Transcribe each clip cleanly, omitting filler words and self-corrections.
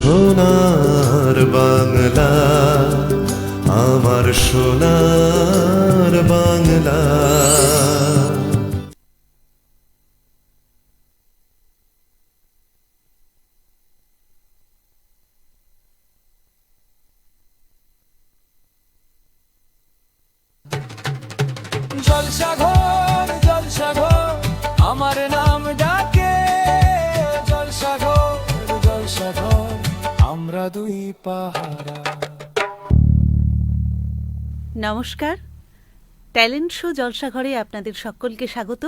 সোনার বাংলা, আমার সোনার বাংলা। জলসাঘর জলসাঘর আমার নাম ডাকে, জলসাঘর জলসাঘর আমরা দুই পাহারা। নমস্কার, ট্যালেন্ট শো জলসাঘরে আপনাদের সকলকে স্বাগত।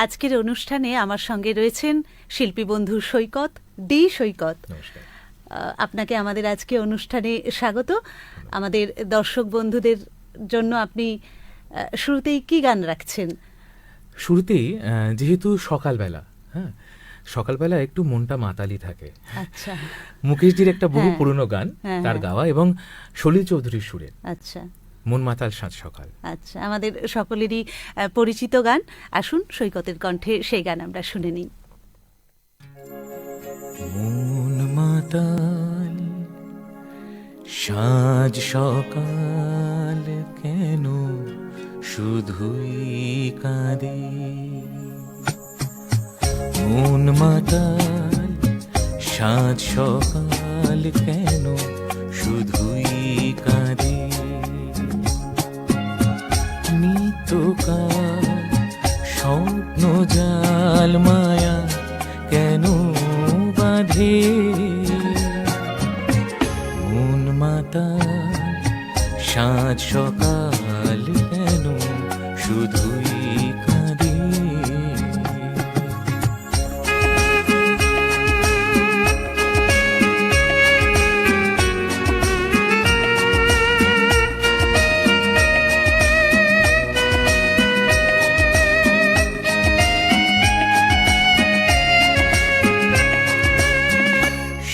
আজকের অনুষ্ঠানে আমার সঙ্গে রয়েছেন শিল্পী বন্ধু সৈকত, ডি সৈকত। আপনাকে আমাদের আজকে অনুষ্ঠানে স্বাগত। আমাদের দর্শক বন্ধুদের জন্য আপনি শুরুতেই কি গান রাখছেন? শুরুতেই যেহেতু সকালবেলা, সকালবেলা একটু মনটা মাতালি থাকে। আচ্ছা, মুকেশজির একটা বহু পুরনো গান, তার হ্যাঁ। গাওয়া এবং সলিল চৌধুরীর সুরে, আচ্ছা মন মাতাল সাত সকাল। আচ্ছা, আমাদের সকলেরই পরিচিত গান। আসুন সৈকতের কণ্ঠে সেই গান আমরা শুনে নিই। মন মাতাল সাজ সকাল কেন শুধুই কাঁদে, মন মাতাল সাজ সকাল কেন শুধুই কাঁদে, নিত্যকাল স্বপ্ন জাল মায়া কেন বাঁধে, মন মাতাল সাজ সকাল কেন শুধুই কাঁদে।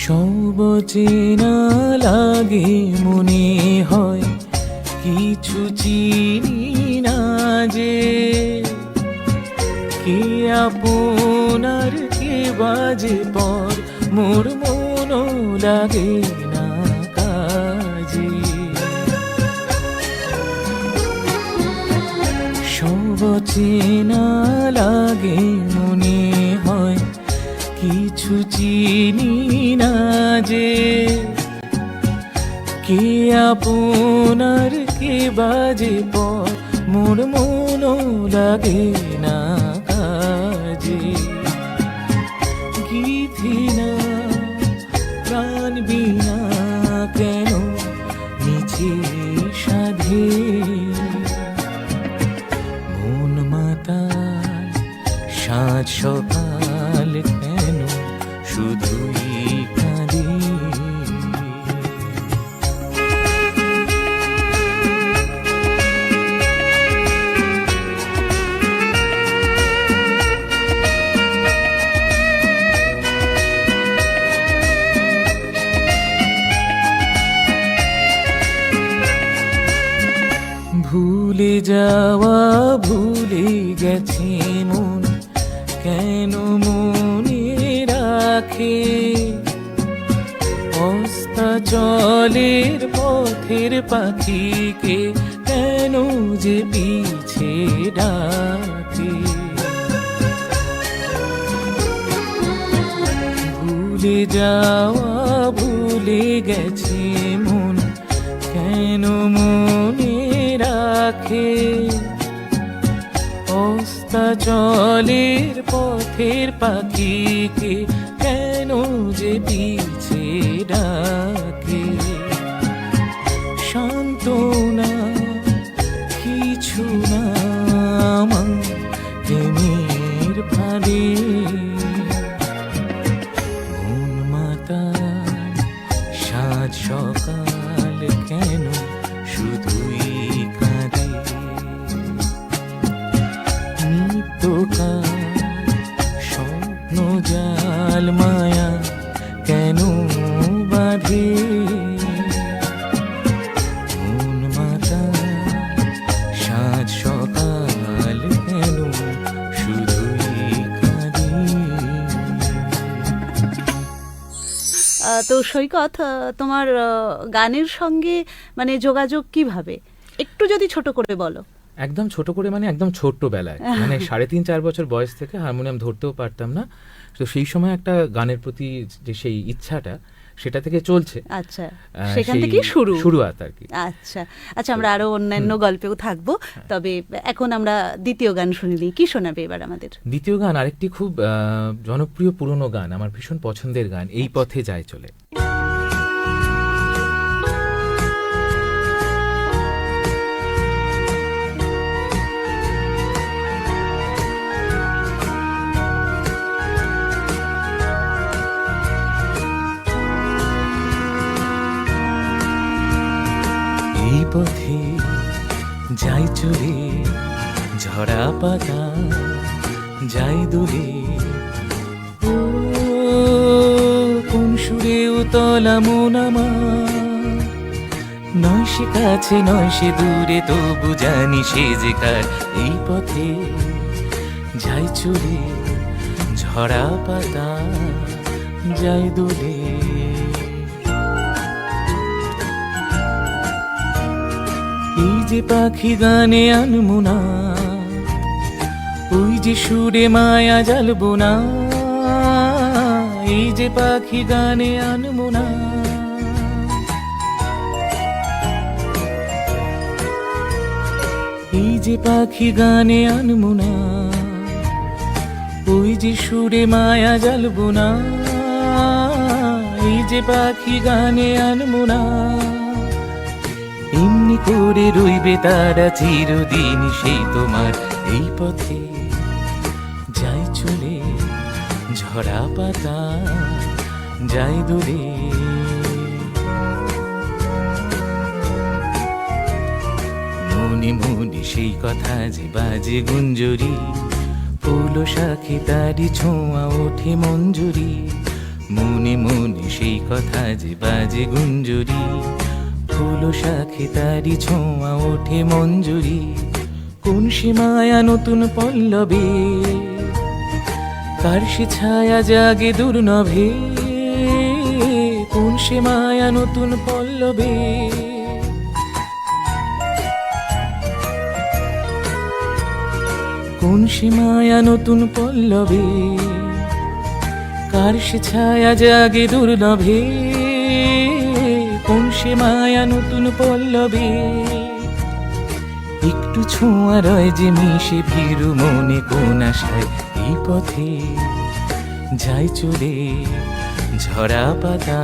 সব চেনা লাগে মনে হয় কিছু চিনি না যে, কে আপনার কে বাজে পর মোর মনও লাগে না কাজে, সব চেনা লাগে মনে হয় কিছু চিনি না যে, কে আপনার কে বাজে পর মোর মনও লাগে না কাজে, গীতি না প্রাণ বিনা কেন নিচে সাধে, মন মাতাল সাজ সকাল কেন শুধুই কাঁদে। ভুলে যাওয়া ভুলে গেছে মন কেন মনে রাখে, অস্তাচলের পথের পাখিকে কেন যে পিছে ডাকে, ভুলে যাওয়া ভুলে গেছে মন কেন মনে রাখে, অস্তাচলের পথের পাখিকে কেন যে পিছে ডাকে, সান্ত্বনা কিছু না আমার প্রেমের ফাঁদে, মন মাতাল সাজ সকাল কেন শুধুই কাঁদে, নিত্যকাল স্বপ্ন জাল মায়া কেন বাঁধে, মন মাতাল সাজ সকাল কেন শুধুই কাঁদে। তো তো সৈকত, তোমার গানের সঙ্গে মানে যোগাযোগ কিভাবে, একটু যদি ছোট করে বলো। একদম ছোট করে মানে একদম ছোট্টবেলায়, মানে 3.5-4 বছর বয়স থেকে হারমোনিয়াম ধরতেও পারতাম না। তো সেই সময় একটা গানের প্রতি যে সেই ইচ্ছাটা, সেটা থেকে চলছে। আচ্ছা, সেখান থেকেই শুরুয়াত আর কি। আচ্ছা আচ্ছা, আমরা আরো অন্যান্য গল্পেও থাকবো, তবে এখন আমরা দ্বিতীয় গান শুনে নিই। কি শোনাবে এবার আমাদের? দ্বিতীয় গান আরেকটি খুব জনপ্রিয় পুরনো গান, আমার ভীষণ পছন্দের গান, এই পথে যায় চলে। এই পথে যাই চলে, ঝরা পাতা যাই দোলে, ও কোন সুরে উতলা মন আমার, নয় সে কাছে নয় সে দূরে, তবু জানি সে যে কার। এই পথে যাই চলে, ঝরা পাতা যাই দোলে। এই যে পাখি গানে আনমো না, ওই যে সুরে মায়া জ্বালবো না, এই যে পাখি গানে আনমো না। এই যে পাখি গানে আনমো না, ওই যে সুরে মায়া জ্বালবো না, এই যে পাখি গানে আনমো না। এমনি করে রইবে তারা চিরদিন সেই তোমার। এই পথে যাই চলে, ঝরা পাতা যাই দূরে। মনে মনে সেই কথা যে বাজে গুঞ্জরি, ফুল শাখে তারি ছোঁয়া ওঠে মঞ্জুরি। মনে মনে সেই কথা যে বাজে গুঞ্জরি, ফুল শাখে তারি ছোঁয়া ওঠে মঞ্জুরি। কোন সে মায়া নতুন পল্লবে, কার সে ছায়া জাগে দুর্নভে, কোন সে মায়া নতুন পল্লবে। কোন সে মায়া নতুন পল্লবে, কার সে ছায়া জাগে দুর্লভে, কোন সে মায়া নতুন পল্লবে। একটু ছোঁয়া রয় যে মিশে ভীরু মনে কোন আশায়। এই পথে যাই চলে, ঝরা পাতা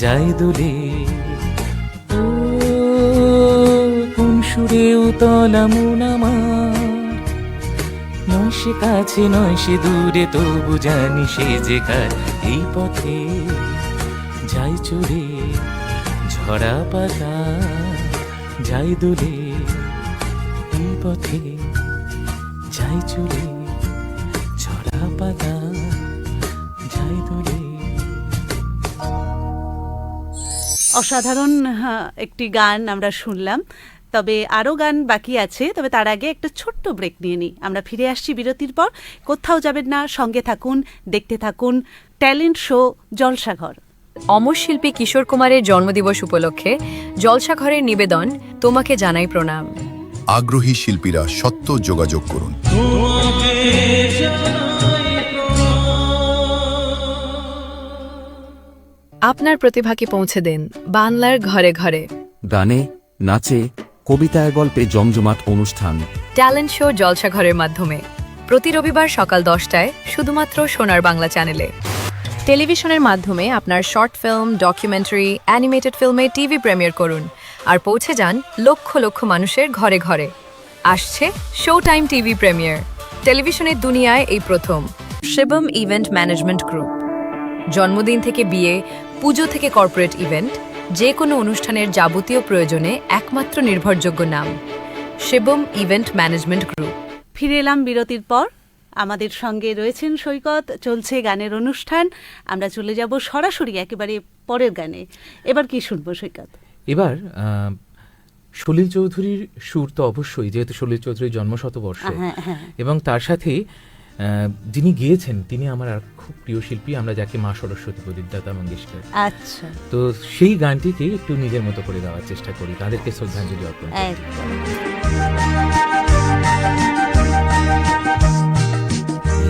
যাই দোলে, ও কোন সুরে উতলা মন আমার, নয় সে কাছে নয় সে দূরে, তবু জানি সে যে কার। এই পথে যাই চলে, ঝরা পাতা যাই দোলে, এই পথে যাই চলে, ঝরা পাতা যাই দোলে। অসাধারণ একটি গান আমরা শুনলাম, তবে আরও গান বাকি আছে, তবে তার আগে একটা ছোট্ট ব্রেক নিয়ে নিই। আমরা ফিরে আসছি বিরতির পর। কোথাও যাবেন না, সঙ্গে থাকুন, দেখতে থাকুন ট্যালেন্ট শো জলসাঘর। অমর শিল্পী কিশোর কুমারের জন্মদিবস উপলক্ষে জলসাঘরের নিবেদন তোমাকে জানাই প্রণাম। আগ্রহী শিল্পীরা সত্য যোগাযোগ করুন। আপনার প্রতিভাকে পৌঁছে দিন বাংলার ঘরে ঘরে। গানে, নাচে, কবিতায়, গল্পে জমজমাট অনুষ্ঠান। ট্যালেন্ট শো জলসাঘরের মাধ্যমে প্রতি রবিবার সকাল 10টায় শুধুমাত্র সোনার বাংলা চ্যানেলে। টেলিভিশনের মাধ্যমে আপনার শর্ট ফিল্ম, ডকুমেন্টারি, অ্যানিমেটেড ফিল্মে টিভি প্রিমিয়ার করুন আর পৌঁছে যান লক্ষ লক্ষ মানুষের ঘরে ঘরে। আসছে শো টাইম টিভি প্রিমিয়ার, টেলিভিশনের দুনিয়ায় এই প্রথম। Shivam event management group. জন্মদিন থেকে বিয়ে, পুজো থেকে কর্পোরেট ইভেন্ট, যে কোনো অনুষ্ঠানের যাবতীয় প্রয়োজনে একমাত্র নির্ভরযোগ্য নাম শিবম ইভেন্ট ম্যানেজমেন্ট গ্রুপ। ফিরে এলাম বিরতির পর। আমাদের সঙ্গে রয়েছেন সৈকত, চলছে গানের অনুষ্ঠান। আমরা চলে যাব সরাসরি একেবারে পরের গানে। এবার কি শুনবো সৈকত? এবার সলিল চৌধুরীর সুর তো অবশ্যই, যেহেতু সলিল চৌধুরীর জন্মশতবর্ষ, এবং তার সাথে যিনি গেয়েছেন তিনি আমার আর খুব প্রিয় শিল্পী, আমরা যাকে মা সরস্বতী বলি, লতা মঙ্গেশকর। আচ্ছা, তো সেই গানটিকে একটু নিজের মতো করে গাওয়ার চেষ্টা করি, তাদেরকে শ্রদ্ধাঞ্জলি অর্পণ করি। একদম।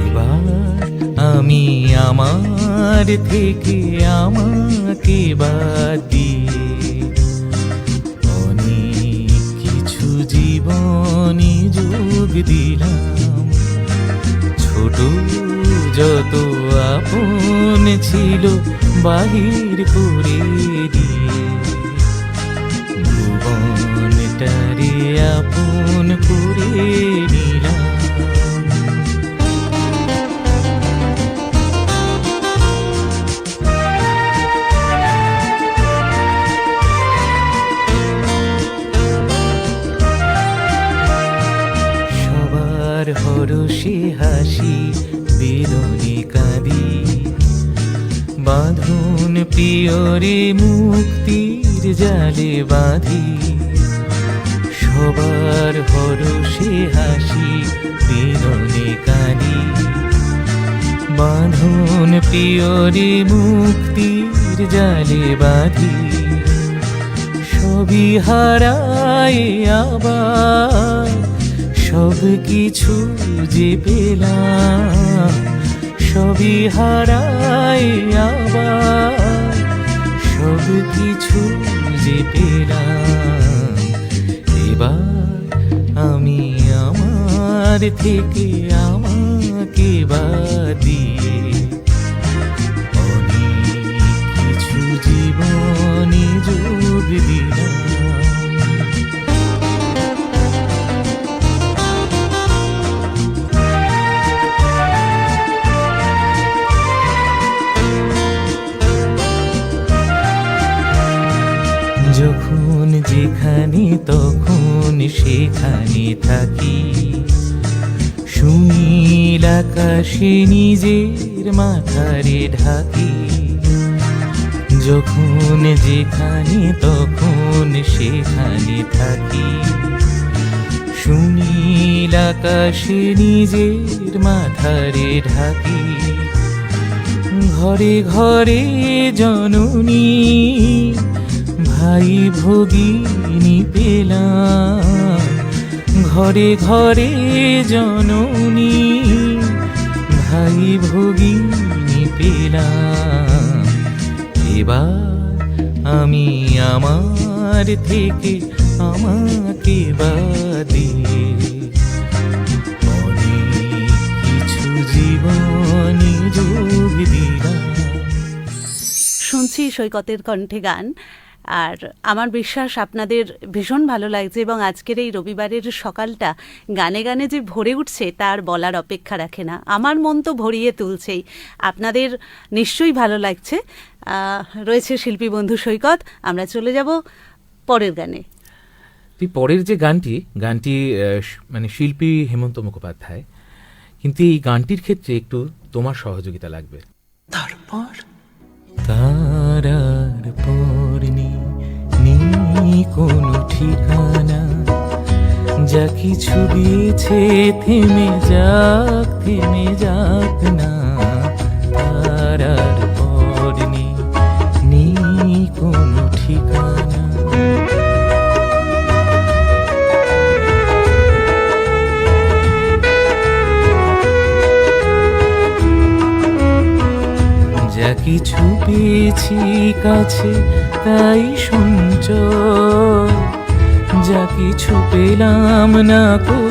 এবার আমি আমার থেকে আমাকে বাদ দিয়ে অনেক কিছু জীবনে যোগ দিলাম। ছোট যত আপন ছিল বাহির করে দিয়ে ভুবনটারে আপন করে নিলাম। সবার হরষে হাসি বেদনে কাঁদি, বাঁধন প্রিয়রে মুক্তির জালে বাঁধি। সবার হরষে হাসি বেদনে কাঁদি, বাঁধন প্রিয়রে মুক্তির জালে বাঁধি। সবই হারায় আবার সব কিছু যে পেলাম, সবই হারায় আবার সব কিছু যে পেলাম। এবার আমি আমার থেকে আমাকে বাদ দিয়ে অনেক কিছু জীবনে যোগ দিলাম। যখন যেখানে তখন সেখানে থাকি, সুনীল আকাশে নিজের মাথারে ঢাকি। যখন যেখানে তখন সেখানে থাকি, সুনীল আকাশে নিজের মাথারে ঢাকি। ঘরে ঘরে জননী ভাই ভগিনী পেলাম, ঘরে ঘরে জননী ভাই ভগিনী পেলাম। এবার আমি আমার থেকে আমাকে বাদ দিয়ে অনেক কিছু জীবনে যোগ দিলাম। শুনছি সৈকতের কণ্ঠে গান, আর আমার বিশ্বাস আপনাদের ভীষণ ভালো লাগছে এবং আজকের এই রবিবারের সকালটা গানে গানে যে ভরে উঠছে তার বলার অপেক্ষা রাখে না। আমার মন তো ভরিয়ে তুলছেই, আপনাদের নিশ্চয়ই ভালো লাগছে। রয়েছে শিল্পী বন্ধু সৈকত, আমরা চলে যাব পরের গানে। পরের যে গানটি মানে শিল্পী হেমন্ত মুখোপাধ্যায়, কিন্তু এই গানটির ক্ষেত্রে একটু তোমার সহযোগিতা লাগবে। তারপর তারার পর নেই কোনো ঠিকানা, যা কিছু দিয়েছে থেমে যাক না। তারার পর নেই কোনো ঠিকানা, যা কিছু পেয়েছি কাছে তাই সঞ্চয়, যা কিছু পেলাম না কো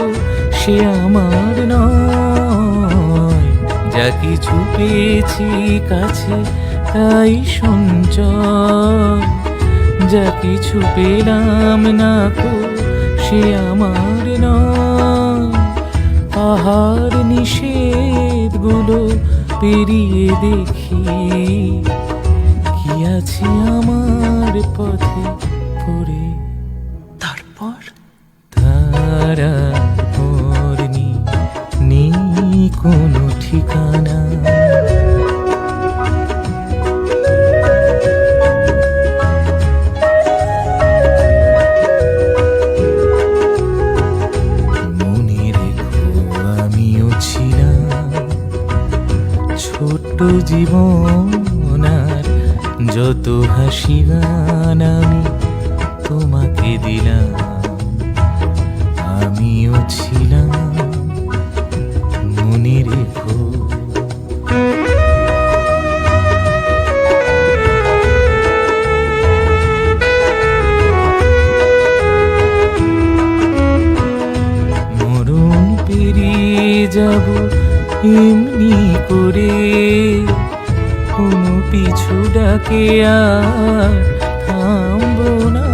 সে আমার নয়। যা কিছু পেয়েছি কাছে তাই সঞ্চয়, যা কিছু পেলাম না কো সে আমার নয়। পাহাড় নিষেধগুলো পেরিয়ে দেখি কি আছে আমার পথে পড়ে। তারপর তারার পর নেই কোনো ঠিকানা, মনে রেখো আমিও ছিলাম জীবন আর যত হাসি গান আমি তোমাকে দিলাম, আমিও ছিলাম, মনে রেখো। মরণ পেরিয়ে যাব এমনি করে, কোনো পিছু ডাকে আর থামবো না।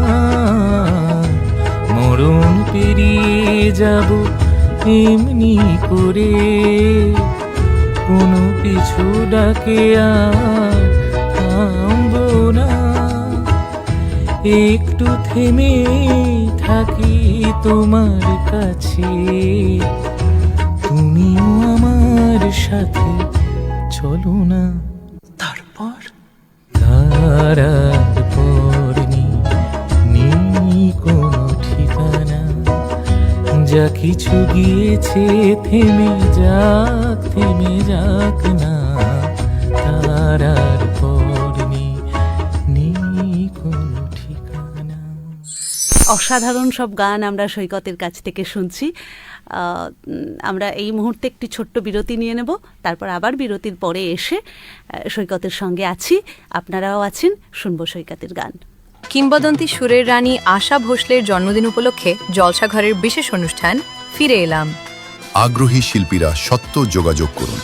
মরণ পেরিয়ে যাব এমনি করে, কোনো পিছু ডাকে আর থামবো না। একটু থেমে থাকি তোমার কাছে, তুমিও আমার সাথে চলো না। তারপর তারার পর নেই কোনো ঠিকানা, যা কিছু গিয়েছে থেমে যাক না। তারার পর নেই কোনো ঠিকানা। অসাধারণ সব গান আমরা সৈকতের কাছ থেকে শুনছি। আমরা এই মুহূর্তে একটি ছোট্ট বিরতি নিয়ে নেব, তারপর আবার বিরতির পরে এসে সৈকতের সঙ্গে আছি, আপনারাও আছেন, শুনবো সৈকতের গান। কিংবদন্তি সুরের রানী আশা ভোসলের জন্মদিন উপলক্ষে জলসাঘরের বিশেষ অনুষ্ঠান ফিরে এলাম। আগ্রহী শিল্পীরা সত্য যোগাযোগ করুন।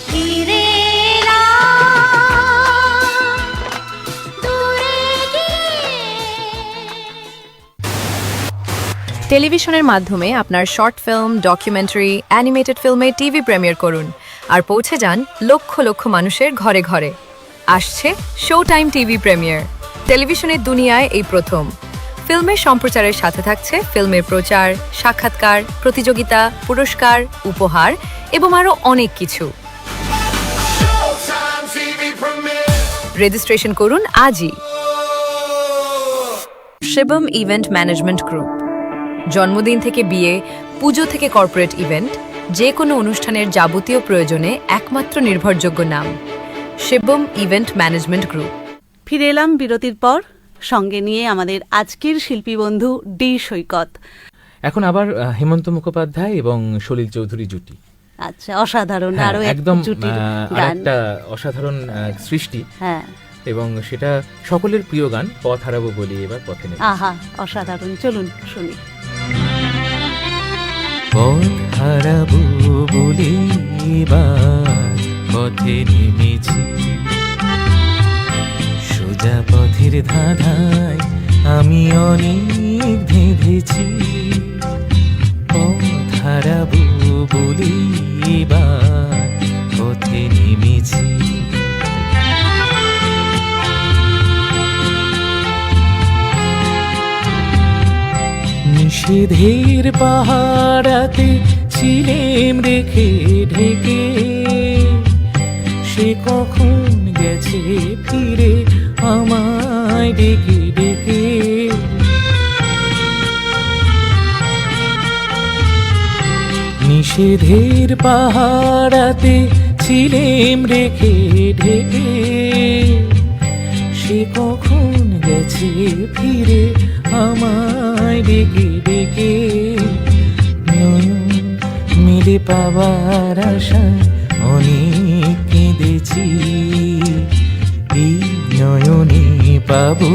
টেলিভিশনের মাধ্যমে আপনার শর্ট ফিল্ম, ডকুমেন্টারি, অ্যানিমেটেড ফিল্মে টিভি প্রিমিয়ার করুন আর পৌঁছে যান লক্ষ লক্ষ মানুষের ঘরে ঘরে। আসছে শো টাইম টিভি প্রিমিয়ার। টেলিভিশনের দুনিয়ায় এই প্রথম। ফিল্মের সম্প্রচারের সাথে থাকছে ফিল্মের প্রচার, সাক্ষাৎকার, প্রতিযোগিতা, পুরস্কার, উপহার এবং আরও অনেক কিছু। রেজিস্ট্রেশন করুন আজই। Shivam event management group. জন্মদিন থেকে বিয়ে, পুজো থেকে কর্পোরেট ইভেন্ট, যে কোনো অনুষ্ঠানের যাবতীয় প্রয়োজনে একমাত্র নির্ভরযোগ্য নাম শিবম ইভেন্ট ম্যানেজমেন্ট গ্রুপ। ফিরে এলাম বিরতির পর, সঙ্গে নিয়ে আমাদের আজকের শিল্পী বন্ধু ডি সৈকত। এখন আবার হেমন্ত মুখোপাধ্যায় এবং সলিল চৌধুরী জুটি। আচ্ছা, অসাধারণ, হ্যাঁ, আরো একদম জুটির গান। একটা অসাধারণ সৃষ্টি, হ্যাঁ, এবং সেটা সকলের প্রিয় গান, পথ হারাবো বলি এবার পথে নেই। আহা, অসাধারণ, চলুন শুনি। পথ হারাবো বলে এবার পথে নেমেছি, সোজা পথের ধাঁধায় আমি অনেক ভেবেছি। পথ হারাবো বলে এবার পথে নেমেছি। নিষেধের পাহাড়াতে ছিলেম রেখে ঢেকে, সে কখন গেছে ফিরে আমায় ডেকে ডেকে। নিষেধের পাহাড়াতে ছিলেম রেখে ঢেকে, সে কখন গেছে ফিরে আমায় ডেকে ডেকে। নয়ন মেলে পাবার আশায় অনেক কেঁদেছি, এই নয়নে পাবো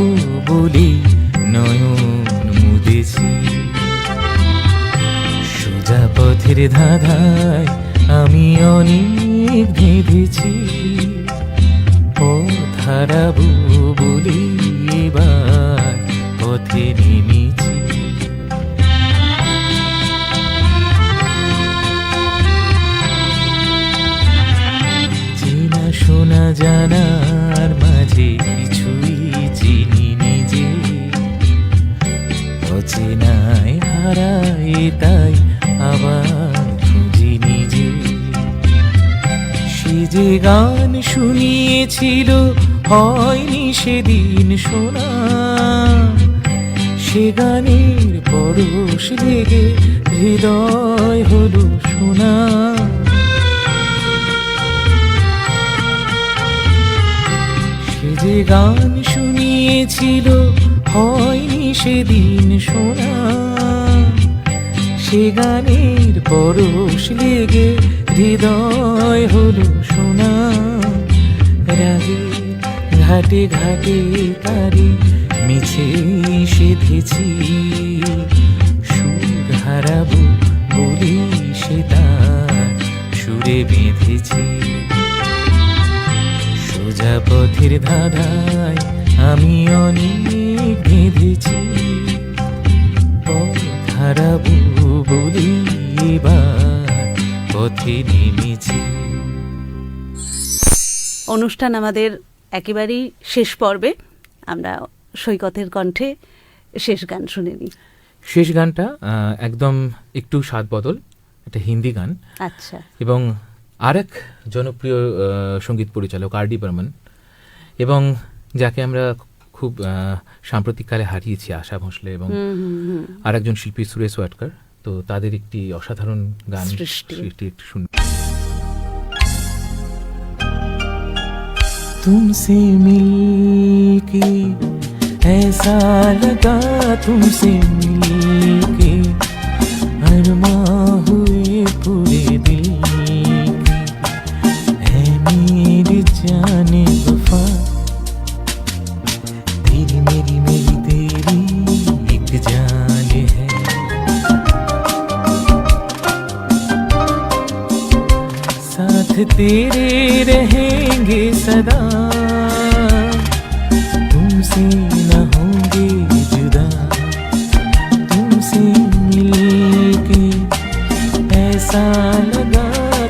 বলে নয়ন মুদেছি। সোজা পথের ধাঁধায় আমি অনেক ভেবেছি, পথ হারাবো বলে এবার পথে নেমেছি। চেনা শোনা জানার মাঝে কিছুই চিনি নিজে, অচেনায় হারায় তাই আবার খুঁজি নিজে। সে যে গান শুনিয়েছিল হয়নি সেদিন শোনা, সে গানের পরশ লেগে হৃদয় হলো সোনা। যে গান শুনিয়েছিল হয়নি সেদিন শোনা, সে গানের পরশ লেগে হৃদয় হলো সোনা। রাগে ঘাটে ঘাটে তারে মিছে সেধেছি, সুর হারাবো বলি সে তার সুরে বেঁধেছি। সোজা পথের ধাঁধায় আমি অনেক বেঁধেছি, পথ হারাবো বলি এবার পথে নেমেছি। অনুষ্ঠান আমাদের একেবারেই শেষ পর্বে, আমরা সৈকতের কণ্ঠে শেষ গান শুনে নিই। শেষ গানটা একদম একটু স্বাদ বদল, এটা হিন্দি গান আচ্ছা। এবং আরেক জনপ্রিয় সঙ্গীত পরিচালক আর.ডি. বর্মন, এবং যাকে আমরা খুব সাম্প্রতিককালে হারিয়েছি, আশা ভোঁসলে, এবং আরেকজন শিল্পী সুরেশ ওয়াটকার। তো তাদের একটি অসাধারণ গান সৃষ্টি একটু শুনি। तुमसे मिलके ऐसा लगा, तुमसे मिलके अरमां हुए पूरे दिल के, है मेरी जाने वफा, तेरी मेरी मेरी तेरी एक जान है। साथ तेरे रहेंगे सदा, तुमसे न होंगे जुदा, तुमसे मिलके ऐसा लगा,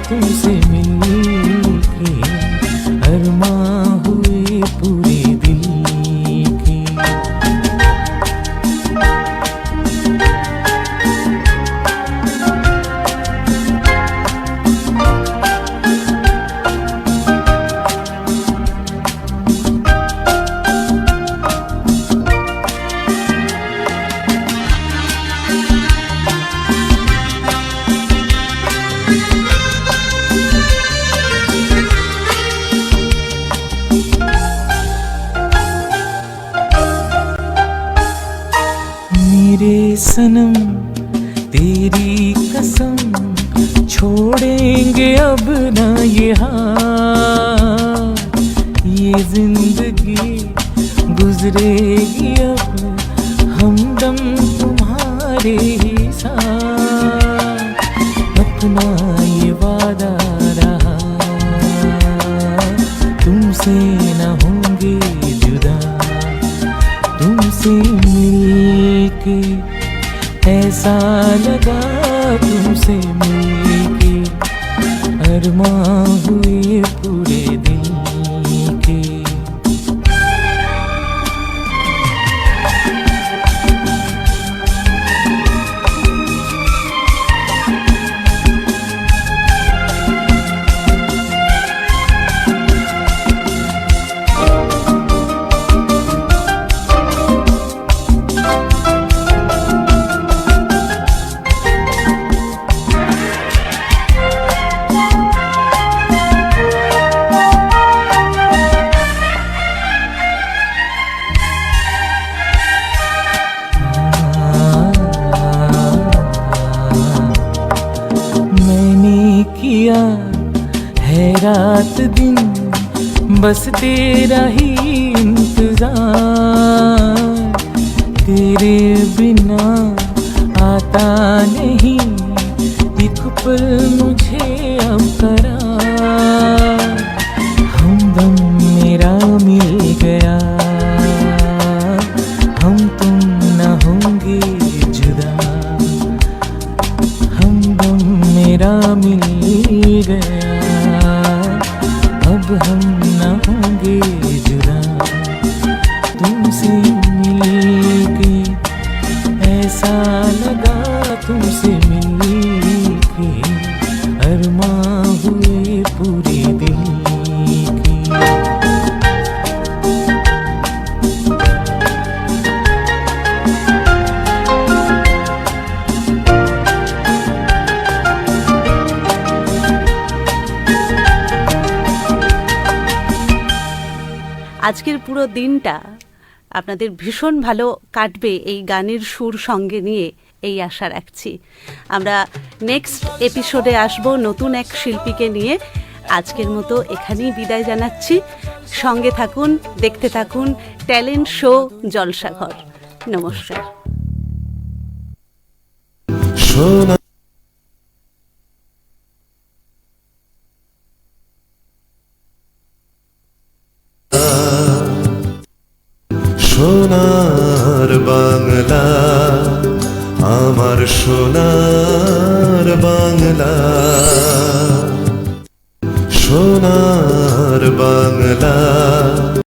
तुमसे मिलके अरमां हुए पूरे दिल के। मेरे सनम तेरी कसम, छोड़ेंगे अब ना ये हाथ, ये जिंदगी गुजरेगी अब हमदम तुम्हारे ही साथ। अपना ये वादा रहा, तुमसे न होंगे जुदा, तुमसे मिलके ऐसा लगा, तुमसे मिलके अरमां हुए पूरे दिल के। मैंने किया है रात दिन बस तेरा ही इंतजार, तेरे बिना आता नहीं एक पल मुझे अब करार। हमदम मेरा मिल गया, हम तुम न होंगे जुदा, हमदम मेरा मिल गया, अब हम न होंगे जुदा, तुमसे मिलके ऐसा लगा, तुमसे मिलके अरमां हुए আজকের পুরো দিনটা আপনাদের ভীষণ ভালো কাটবে এই গানের সুর সঙ্গে নিয়ে, এই আশা রাখছি। আমরা নেক্সট এপিসোডে আসব নতুন এক শিল্পীকে নিয়ে। আজকের মতো এখানেই বিদায় জানাচ্ছি। সঙ্গে থাকুন, দেখতে থাকুন ট্যালেন্ট শো জলসাঘর। নমস্কার। সোনা সোনার বাংলা, আমার সোনার বাংলা, সোনার বাংলা।